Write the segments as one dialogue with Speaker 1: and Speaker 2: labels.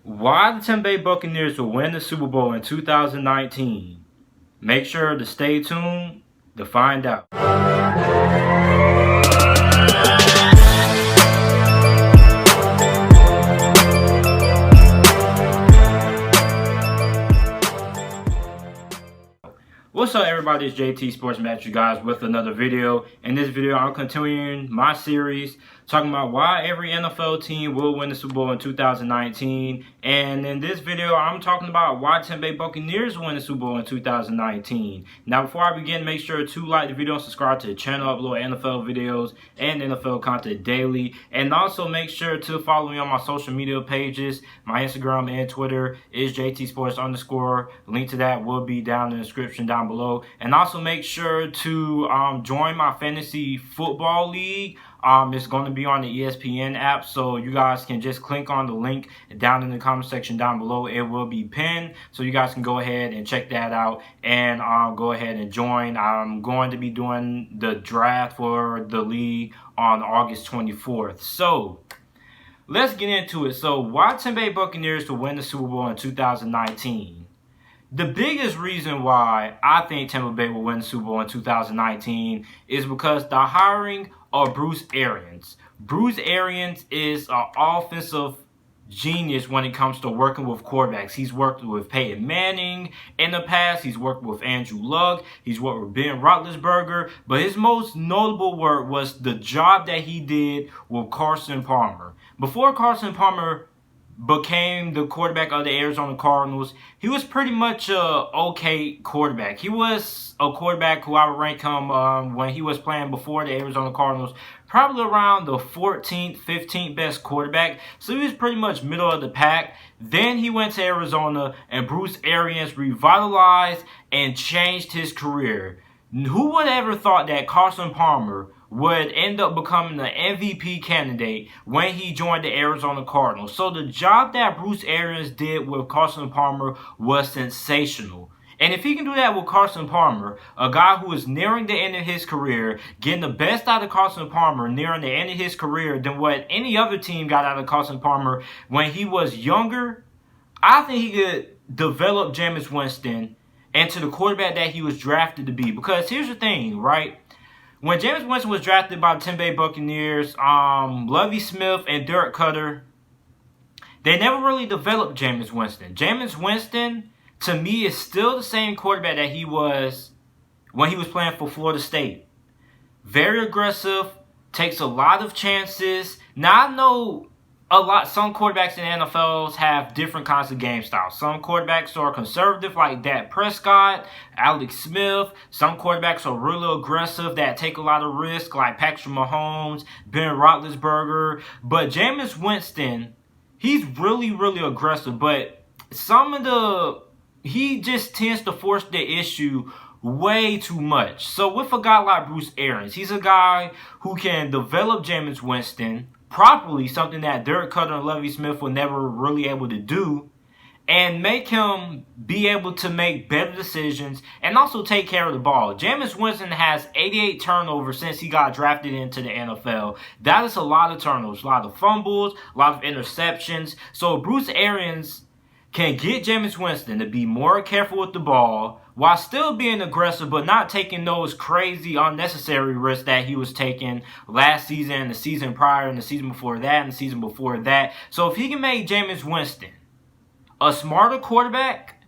Speaker 1: Why the Tampa Bay Buccaneers will win the Super Bowl in 2019? Make sure to stay tuned to find out. What's up, everybody? It's JT Sports Match, you guys, with another video. In this video, I'm continuing my series talking about why every NFL team will win the Super Bowl in 2019. And in this video, I'm talking about why Tampa Bay Buccaneers win the Super Bowl in 2019. Now, before I begin, make sure to like the video and subscribe to the channel. I upload NFL videos and NFL content daily. And also make sure to follow me on my social media pages. My Instagram and Twitter is JT_. Link to that will be down in the description down below. And also make sure to join my fantasy football league. It's going to be on the ESPN app, so you guys can just click on the link down in the comment section down below. It will be pinned, so you guys can go ahead and check that out and go ahead and join. I'm going to be doing the draft for the league on August 24th. So let's get into it. So why Tampa Bay Buccaneers to win the Super Bowl in 2019? The biggest reason why I think Tampa Bay will win the Super Bowl in 2019 is because the hiring of Bruce Arians. Bruce Arians is an offensive genius when it comes to working with quarterbacks. He's worked with Peyton Manning in the past. He's worked with Andrew Luck. He's worked with Ben Roethlisberger. But his most notable work was the job that he did with Carson Palmer. Before Carson Palmer became the quarterback of the Arizona Cardinals, he was pretty much a okay quarterback. He was a quarterback who I would rank him when he was playing before the Arizona Cardinals, probably around the 14th, 15th best quarterback. So he was pretty much middle of the pack. Then he went to Arizona, and Bruce Arians revitalized and changed his career. Who would ever thought that Carson Palmer would end up becoming the MVP candidate when he joined the Arizona Cardinals? So the job that Bruce Arians did with Carson Palmer was sensational. And if he can do that with Carson Palmer, a guy who is nearing the end of his career, getting the best out of Carson Palmer nearing the end of his career than what any other team got out of Carson Palmer when he was younger, I think he could develop Jameis Winston into the quarterback that he was drafted to be. Because here's the thing, right? When Jameis Winston was drafted by the Tampa Bay Buccaneers, Lovie Smith and Derek Cutter, they never really developed Jameis Winston. Jameis Winston, to me, is still the same quarterback that he was when he was playing for Florida State. Very aggressive, takes a lot of chances. Now, I know some quarterbacks in the NFL have different kinds of game styles. Some quarterbacks are conservative, like Dak Prescott, Alex Smith. Some quarterbacks are really aggressive that take a lot of risk, like Patrick Mahomes, Ben Roethlisberger. But Jameis Winston, he's really, really aggressive. But he just tends to force the issue way too much. So with a guy like Bruce Arians, he's a guy who can develop Jameis Winston properly, something that Derek Cutter and Lovie Smith were never really able to do, and make him be able to make better decisions and also take care of the ball. Jameis Winston has 88 turnovers since he got drafted into the NFL. That is a lot of turnovers, a lot of fumbles, a lot of interceptions. So Bruce Arians can get Jameis Winston to be more careful with the ball while still being aggressive, but not taking those crazy, unnecessary risks that he was taking last season, the season prior, and the season before that, and the season before that. So if he can make Jameis Winston a smarter quarterback,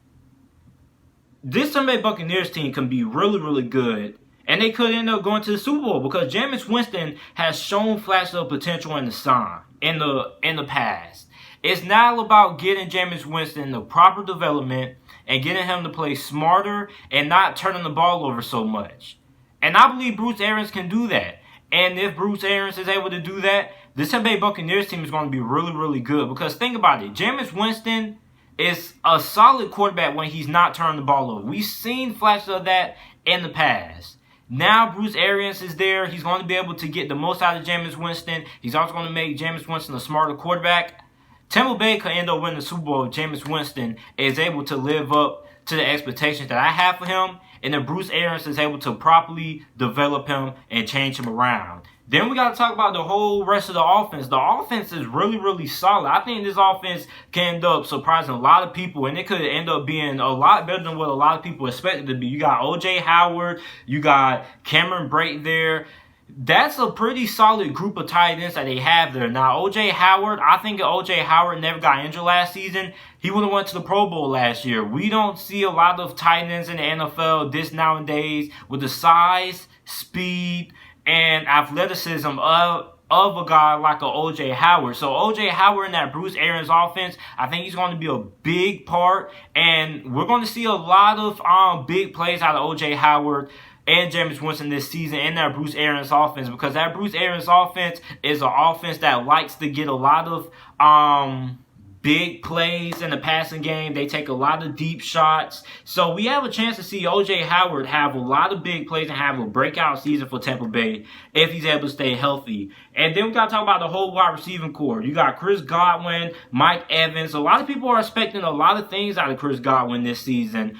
Speaker 1: this Tampa Bay Buccaneers team can be really, really good. And they could end up going to the Super Bowl because Jameis Winston has shown flashes of potential in the past. It's now about getting Jameis Winston the proper development and getting him to play smarter and not turning the ball over so much. And I believe Bruce Arians can do that. And if Bruce Arians is able to do that, the Tampa Bay Buccaneers team is going to be really, really good. Because think about it. Jameis Winston is a solid quarterback when he's not turning the ball over. We've seen flashes of that in the past. Now Bruce Arians is there. He's going to be able to get the most out of Jameis Winston. He's also going to make Jameis Winston a smarter quarterback. Tampa Bay could end up winning the Super Bowl if Jameis Winston is able to live up to the expectations that I have for him. and then Bruce Arians is able to properly develop him and change him around. Then we got to talk about the whole rest of the offense. The offense is really, really solid. I think this offense can end up surprising a lot of people, and it could end up being a lot better than what a lot of people expected it to be. You got O.J. Howard, you got Cameron Brate there. That's a pretty solid group of tight ends that they have there. Now, O.J. Howard, I think if O.J. Howard never got injured last season, he would have went to the Pro Bowl last year. We don't see a lot of tight ends in the NFL this nowadays with the size, speed, and athleticism of a guy like a O.J. Howard. So O.J. Howard in that Bruce Arians offense, I think he's going to be a big part, and we're going to see a lot of big plays out of O.J. Howard and Jameis Winston this season in that Bruce Arians offense, because that Bruce Arians offense is an offense that likes to get a lot of big plays in the passing game. They take a lot of deep shots. So we have a chance to see O.J. Howard have a lot of big plays and have a breakout season for Tampa Bay if he's able to stay healthy. And then we got to talk about the whole wide receiving core. You got Chris Godwin, Mike Evans. A lot of people are expecting a lot of things out of Chris Godwin this season.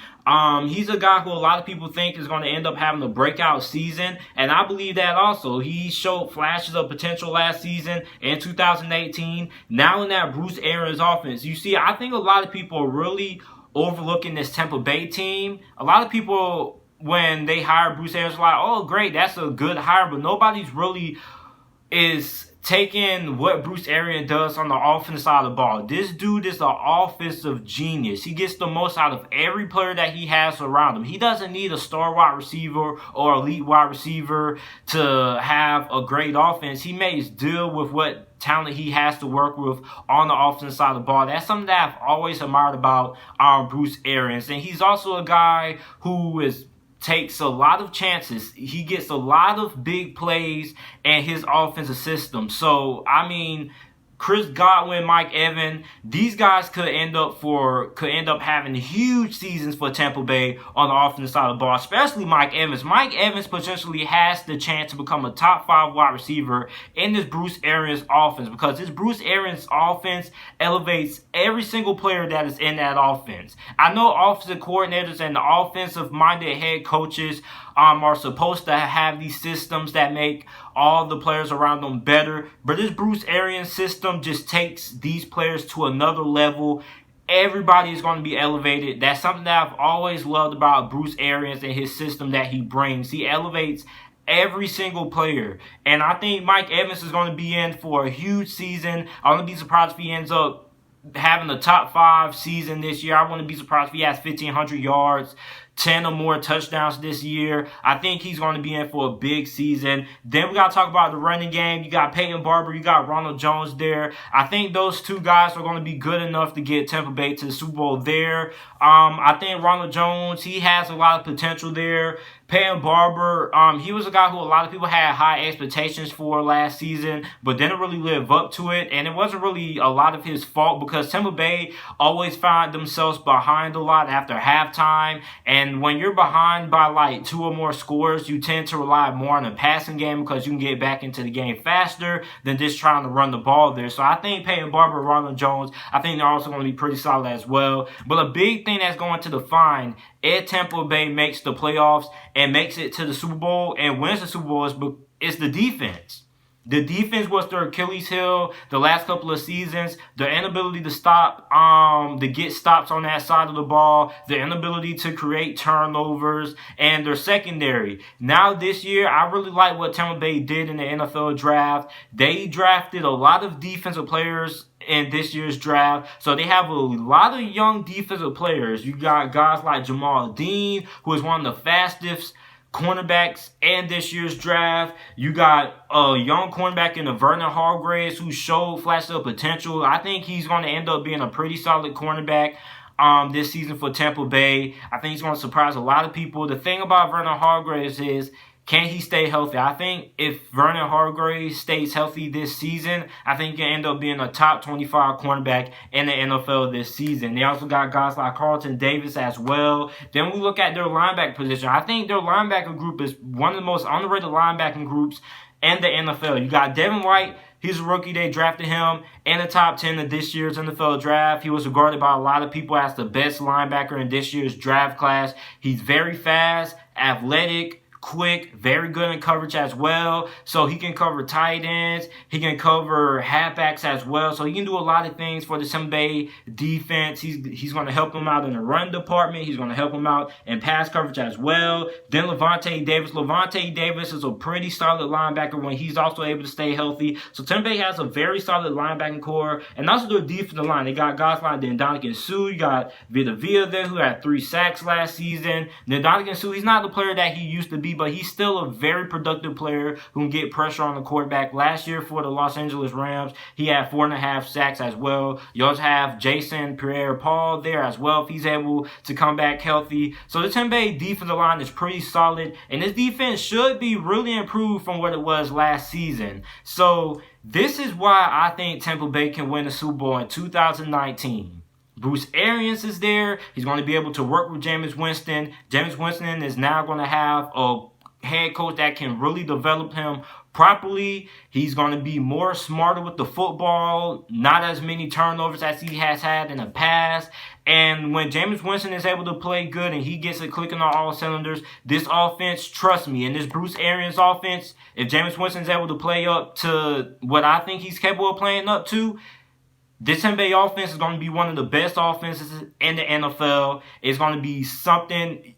Speaker 1: He's a guy who a lot of people think is going to end up having a breakout season, and I believe that also. He showed flashes of potential last season in 2018. Now in that Bruce Arians offense, you see, I think a lot of people are really overlooking this Tampa Bay team. A lot of people, when they hire Bruce Arians, are like, oh, great, that's a good hire, but nobody's really is taking what Bruce Arians does on the offensive side of the ball. This dude is an offensive genius. He gets the most out of every player that he has around him. He doesn't need a star wide receiver or elite wide receiver to have a great offense. He makes deal with what talent he has to work with on the offensive side of the ball. That's something that I've always admired about Bruce Arians. And he's also a guy who takes a lot of chances. He gets a lot of big plays in his offensive system. So, I mean, Chris Godwin, Mike Evans, these guys could end up having huge seasons for Tampa Bay on the offensive side of the ball, especially Mike Evans. Mike Evans potentially has the chance to become a top 5 wide receiver in this Bruce Arians offense, because this Bruce Arians offense elevates every single player that is in that offense. I know offensive coordinators and the offensive-minded head coaches are supposed to have these systems that make all the players around them better, but this Bruce Arians system just takes these players to another level. Everybody is going to be elevated. That's something that I've always loved about Bruce Arians and his system that he brings. He elevates every single player, and I think Mike Evans is going to be in for a huge season. I wouldn't be surprised if he ends up having a top 5 season this year. I wouldn't be surprised if he has 1,500 yards, 10 or more touchdowns this year. I think he's going to be in for a big season. Then we got to talk about the running game. You got Peyton Barber, you got Ronald Jones there. I think those two guys are going to be good enough to get Tampa Bay to the Super Bowl there. I think Ronald Jones, he has a lot of potential there. Peyton Barber, he was a guy who a lot of people had high expectations for last season, but didn't really live up to it. And it wasn't really a lot of his fault, because Tampa Bay always find themselves behind a lot after halftime. And when you're behind by like 2 or more scores, you tend to rely more on the passing game, because you can get back into the game faster than just trying to run the ball there. So I think Peyton Barber, Ronald Jones, I think they're also going to be pretty solid as well. But a big thing that's going to define if Tampa Bay makes the playoffs and makes it to the Super Bowl and wins the Super Bowl is the defense. The defense was their Achilles heel the last couple of seasons. Their inability to stop, to get stops on that side of the ball, their inability to create turnovers, and their secondary. Now this year, I really like what Tampa Bay did in the NFL draft. They drafted a lot of defensive players in this year's draft. So they have a lot of young defensive players. You got guys like Jamal Dean, who is one of the fastest cornerbacks in this year's draft. You got a young cornerback in the Vernon Hargreaves who showed flashes of potential. I think he's going to end up being a pretty solid cornerback this season for Tampa Bay. I think he's going to surprise a lot of people. The thing about Vernon Hargreaves is, can he stay healthy? I think if Vernon Hargreaves stays healthy this season, I think he can end up being a top 25 cornerback in the NFL this season. They also got guys like Carlton Davis as well. Then we look at their linebacker position. I think their linebacker group is one of the most underrated linebacking groups in the NFL. You got Devin White. He's a rookie. They drafted him in the top 10 of this year's NFL draft. He was regarded by a lot of people as the best linebacker in this year's draft class. He's very fast, athletic, quick, very good in coverage as well. So he can cover tight ends. He can cover halfbacks as well. So he can do a lot of things for the Tampa Bay defense. He's going to help them out in the run department. He's going to help them out in pass coverage as well. Then Levante Davis. Levante Davis is a pretty solid linebacker when he's also able to stay healthy. So Tampa Bay has a very solid linebacking core. And also their defensive line. They got guys like Ndamukong Suh. You got Vita Vea there, who had 3 sacks last season. Ndamukong Suh, he's not the player that he used to be, but he's still a very productive player who can get pressure on the quarterback. Last year for the Los Angeles Rams, he had 4.5 sacks as well. You also have Jason Pierre-Paul there as well if he's able to come back healthy. So the Tampa Bay defensive line is pretty solid, and this defense should be really improved from what it was last season. So this is why I think Tampa Bay can win the Super Bowl in 2019. Bruce Arians is there. He's going to be able to work with Jameis Winston. Jameis Winston is now going to have a head coach that can really develop him properly. He's going to be more smarter with the football, not as many turnovers as he has had in the past. And when Jameis Winston is able to play good and he gets it clicking on all cylinders, this offense, trust me, in this Bruce Arians offense, if Jameis Winston is able to play up to what I think he's capable of playing up to, this Tampa Bay offense is going to be one of the best offenses in the NFL. It's going to be something,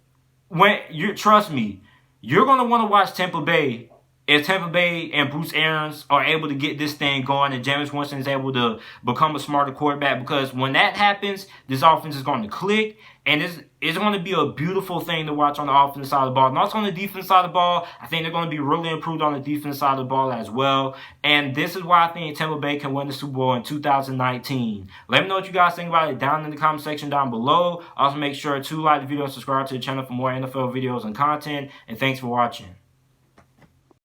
Speaker 1: trust me, you're going to want to watch Tampa Bay if Tampa Bay and Bruce Arians are able to get this thing going and Jameis Winston is able to become a smarter quarterback, because when that happens, this offense is going to click, and it's going to be a beautiful thing to watch on the offensive side of the ball. And also on the defense side of the ball, I think they're going to be really improved on the defense side of the ball as well. And this is why I think Tampa Bay can win the Super Bowl in 2019. Let me know what you guys think about it down in the comment section down below. Also make sure to like the video and subscribe to the channel for more NFL videos and content. And thanks for watching.